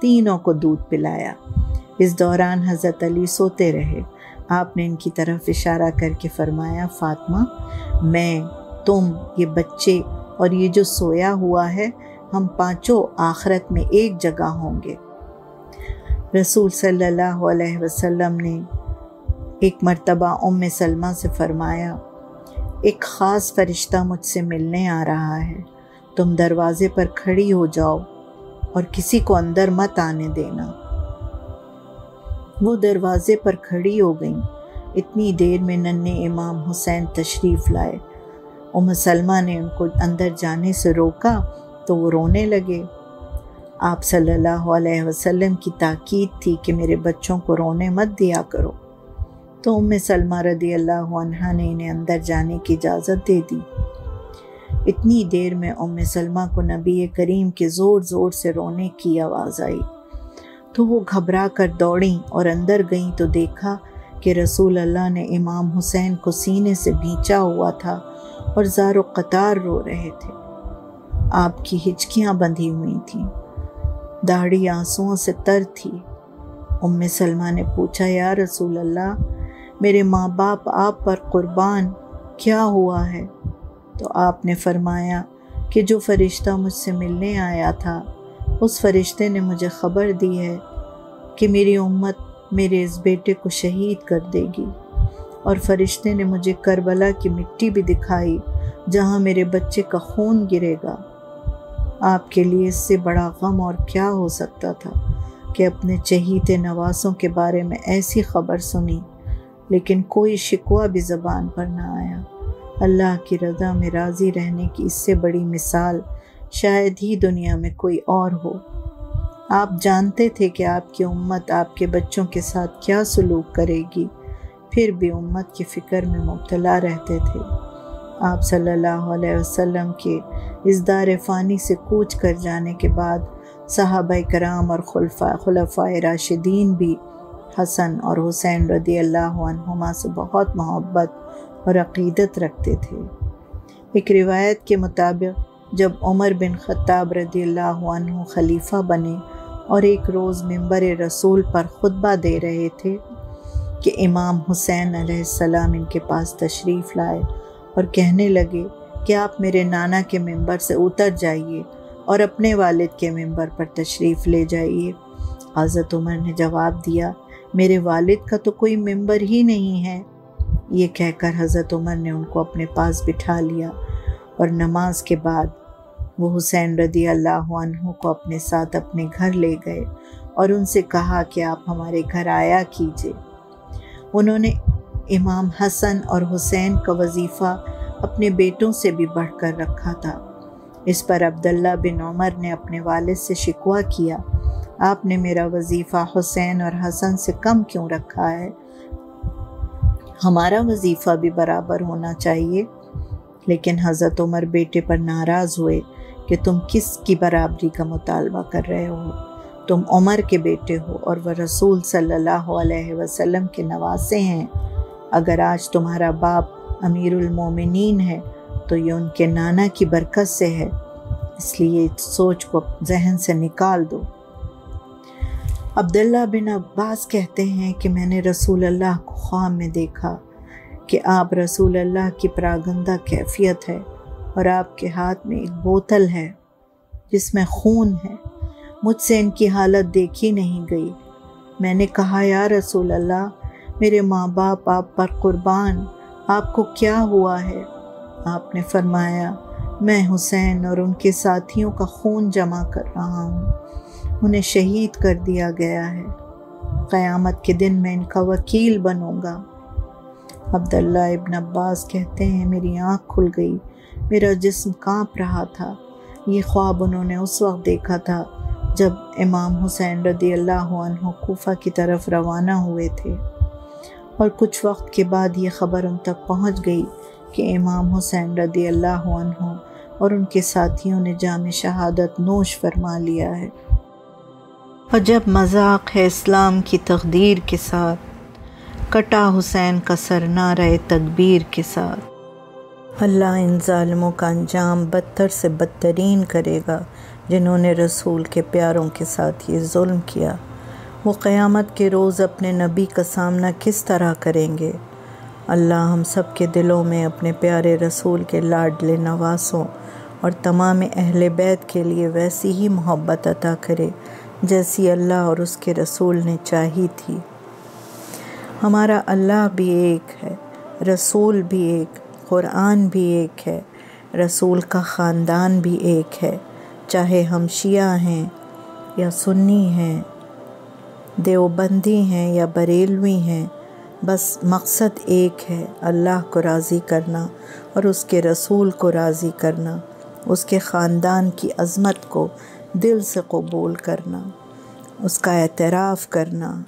تینوں کو دودھ پلایا۔ اس دوران حضرت علی سوتے رہے۔ آپ نے ان کی طرف اشارہ کر کے فرمایا، فاطمہ، میں، تم، یہ بچے اور یہ جو سویا ہوا ہے، ہم پانچوں آخرت میں ایک جگہ ہوں گے۔ رسول صلی اللہ علیہ وسلم نے ایک مرتبہ ام سلمہ سے فرمایا، ایک خاص فرشتہ مجھ سے ملنے آ رہا ہے، تم دروازے پر کھڑی ہو جاؤ اور کسی کو اندر مت آنے دینا۔ وہ دروازے پر کھڑی ہو گئیں۔ اتنی دیر میں ننھے امام حسین تشریف لائے۔ ام سلمہ نے ان کو اندر جانے سے روکا تو وہ رونے لگے۔ آپ صلی اللہ علیہ وسلم کی تاکید تھی کہ میرے بچوں کو رونے مت دیا کرو، تو ام سلمہ رضی اللہ عنہا نے انہیں اندر جانے کی اجازت دے دی۔ اتنی دیر میں ام سلمہ کو نبی کریم کے زور زور سے رونے کی آواز آئی تو وہ گھبرا کر دوڑیں اور اندر گئیں تو دیکھا کہ رسول اللہ نے امام حسین کو سینے سے بھینچا ہوا تھا اور زار و قطار رو رہے تھے۔ آپ کی ہچکیاں بندھی ہوئی تھیں، داڑھی آنسوؤں سے تر تھی۔ ام سلمہ نے پوچھا، یا رسول اللہ، میرے ماں باپ آپ پر قربان، کیا ہوا ہے؟ تو آپ نے فرمایا کہ جو فرشتہ مجھ سے ملنے آیا تھا، اس فرشتے نے مجھے خبر دی ہے کہ میری امت میرے اس بیٹے کو شہید کر دے گی، اور فرشتے نے مجھے کربلا کی مٹی بھی دکھائی جہاں میرے بچے کا خون گرے گا۔ آپ کے لیے اس سے بڑا غم اور کیا ہو سکتا تھا کہ اپنے چہیتے نواسوں کے بارے میں ایسی خبر سنی، لیکن کوئی شکوہ بھی زبان پر نہ آیا۔ اللہ کی رضا میں راضی رہنے کی اس سے بڑی مثال شاید ہی دنیا میں کوئی اور ہو۔ آپ جانتے تھے کہ آپ کی امت آپ کے بچوں کے ساتھ کیا سلوک کرے گی، پھر بھی امت کی فکر میں مبتلا رہتے تھے۔ آپ صلی اللہ علیہ وسلم کے اس دار فانی سے کوچ کر جانے کے بعد صحابہ کرام اور خلفائے راشدین بھی حسن اور حسین رضی اللہ عنہما سے بہت محبت اور عقیدت رکھتے تھے۔ ایک روایت کے مطابق جب عمر بن خطاب رضی اللہ عنہ خلیفہ بنے اور ایک روز منبر رسول پر خطبہ دے رہے تھے کہ امام حسین علیہ السلام ان کے پاس تشریف لائے اور کہنے لگے کہ آپ میرے نانا کے منبر سے اتر جائیے اور اپنے والد کے منبر پر تشریف لے جائیے۔ حضرت عمر نے جواب دیا، میرے والد کا تو کوئی منبر ہی نہیں ہے۔ یہ کہہ کر حضرت عمر نے ان کو اپنے پاس بٹھا لیا اور نماز کے بعد وہ حسین رضی اللہ عنہ کو اپنے ساتھ اپنے گھر لے گئے اور ان سے کہا کہ آپ ہمارے گھر آیا کیجیے۔ انہوں نے امام حسن اور حسین کا وظیفہ اپنے بیٹوں سے بھی بڑھ کر رکھا تھا۔ اس پر عبداللہ بن عمر نے اپنے والد سے شکوہ کیا، آپ نے میرا وظیفہ حسین اور حسن سے کم کیوں رکھا ہے؟ ہمارا وظیفہ بھی برابر ہونا چاہیے۔ لیکن حضرت عمر بیٹے پر ناراض ہوئے کہ تم کس کی برابری کا مطالبہ کر رہے ہو؟ تم عمر کے بیٹے ہو اور وہ رسول صلی اللہ علیہ وسلم کے نواسے ہیں۔ اگر آج تمہارا باپ امیر المومنین ہے تو یہ ان کے نانا کی برکت سے ہے، اس لیے اس سوچ کو ذہن سے نکال دو۔ عبداللہ بن عباس کہتے ہیں کہ میں نے رسول اللہ کو خواب میں دیکھا کہ آپ رسول اللہ کی پراگندہ کیفیت ہے اور آپ کے ہاتھ میں ایک بوتل ہے جس میں خون ہے۔ مجھ سے ان کی حالت دیکھی نہیں گئی۔ میں نے کہا، یا رسول اللہ، میرے ماں باپ آپ پر قربان، آپ کو کیا ہوا ہے؟ آپ نے فرمایا، میں حسین اور ان کے ساتھیوں کا خون جمع کر رہا ہوں، انہیں شہید کر دیا گیا ہے، قیامت کے دن میں ان کا وکیل بنوں گا۔ عبداللہ ابن عباس کہتے ہیں، میری آنکھ کھل گئی، میرا جسم کانپ رہا تھا۔ یہ خواب انہوں نے اس وقت دیکھا تھا جب امام حسین رضی اللہ عنہ کوفہ کی طرف روانہ ہوئے تھے، اور کچھ وقت کے بعد یہ خبر ان تک پہنچ گئی کہ امام حسین رضی اللہ عنہ اور ان کے ساتھیوں نے جام شہادت نوش فرما لیا ہے۔ اور جب مذاق ہے اسلام کی تقدیر کے ساتھ، کٹا حسین کا سر نعرہ تکبیر کے ساتھ، اللہ ان ظالموں کا انجام بدتر سے بدترین کرے گا۔ جنہوں نے رسول کے پیاروں کے ساتھ یہ ظلم کیا، وہ قیامت کے روز اپنے نبی کا سامنا کس طرح کریں گے؟ اللہ ہم سب کے دلوں میں اپنے پیارے رسول کے لاڈلے نواسوں اور تمام اہل بیت کے لیے ویسی ہی محبت عطا کرے جیسی اللہ اور اس کے رسول نے چاہی تھی۔ ہمارا اللہ بھی ایک ہے، رسول بھی ایک، قرآن بھی ایک ہے، رسول کا خاندان بھی ایک ہے، چاہے ہم شیعہ ہیں یا سنی ہیں، دیوبندی ہیں یا بریلوی ہیں، بس مقصد ایک ہے، اللہ کو راضی کرنا اور اس کے رسول کو راضی کرنا، اس کے خاندان کی عظمت کو دل سے قبول کرنا، اس کا اعتراف کرنا۔